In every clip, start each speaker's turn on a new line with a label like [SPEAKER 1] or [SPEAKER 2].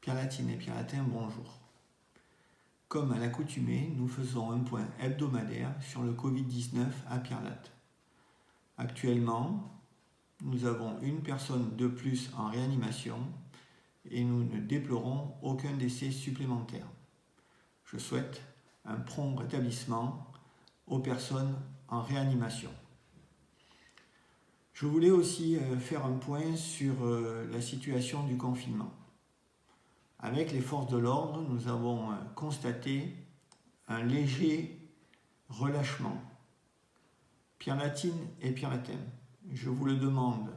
[SPEAKER 1] Pierre Latine et Pierre Latin, bonjour. Comme à l'accoutumée, nous faisons un point hebdomadaire sur le Covid-19 à Pierre Latte. Actuellement, nous avons une personne de plus en réanimation et nous ne déplorons aucun décès supplémentaire. Je souhaite un prompt rétablissement aux personnes en réanimation. Je voulais aussi faire un point sur la situation du confinement. Avec les forces de l'ordre, nous avons constaté un léger relâchement. Pierre Latine et Pierre Latin, je vous le demande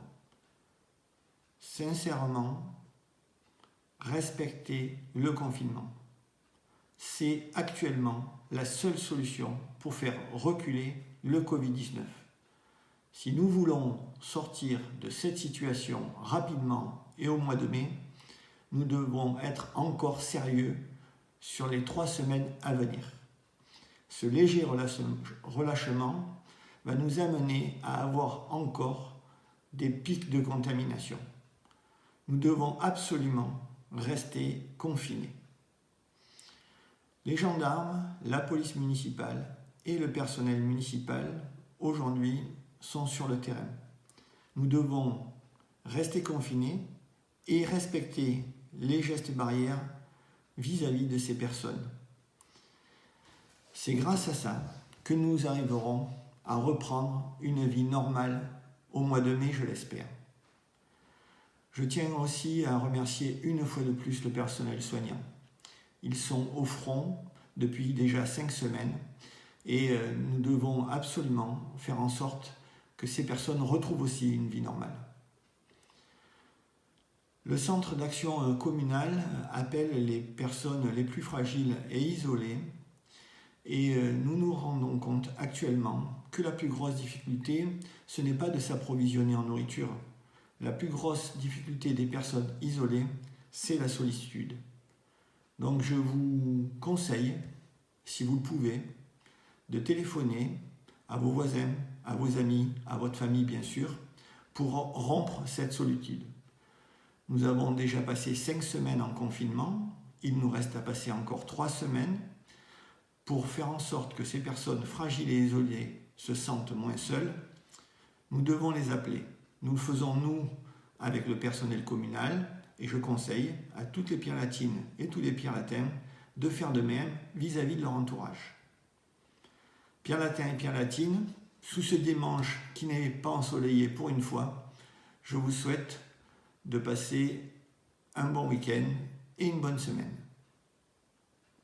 [SPEAKER 1] sincèrement, respectez le confinement. C'est actuellement la seule solution pour faire reculer le Covid-19. Si nous voulons sortir de cette situation rapidement et au mois de mai, nous devons être encore sérieux sur les 3 semaines à venir. Ce léger relâchement va nous amener à avoir encore des pics de contamination. Nous devons absolument rester confinés. Les gendarmes, la police municipale et le personnel municipal aujourd'hui sont sur le terrain. Nous devons rester confinés et respecter les gestes barrières vis-à-vis de ces personnes. C'est grâce à ça que nous arriverons à reprendre une vie normale au mois de mai, je l'espère. Je tiens aussi à remercier une fois de plus le personnel soignant. Ils sont au front depuis déjà 5 semaines et nous devons absolument faire en sorte que ces personnes retrouvent aussi une vie normale. Le centre d'action communal appelle les personnes les plus fragiles et isolées et nous nous rendons compte actuellement que la plus grosse difficulté, ce n'est pas de s'approvisionner en nourriture. La plus grosse difficulté des personnes isolées, c'est la solitude. Donc je vous conseille, si vous le pouvez, de téléphoner à vos voisins, à vos amis, à votre famille bien sûr, pour rompre cette solitude. Nous avons déjà passé 5 semaines en confinement, il nous reste à passer encore 3 semaines pour faire en sorte que ces personnes fragiles et isolées se sentent moins seules. Nous devons les appeler. Nous le faisons nous avec le personnel communal et je conseille à toutes les Pierre Latines et tous les Pierre Latins de faire de même vis-à-vis de leur entourage. Pierre Latin et Pierre Latine, sous ce dimanche qui n'est pas ensoleillé pour une fois, je vous souhaite de passer un bon week-end et une bonne semaine.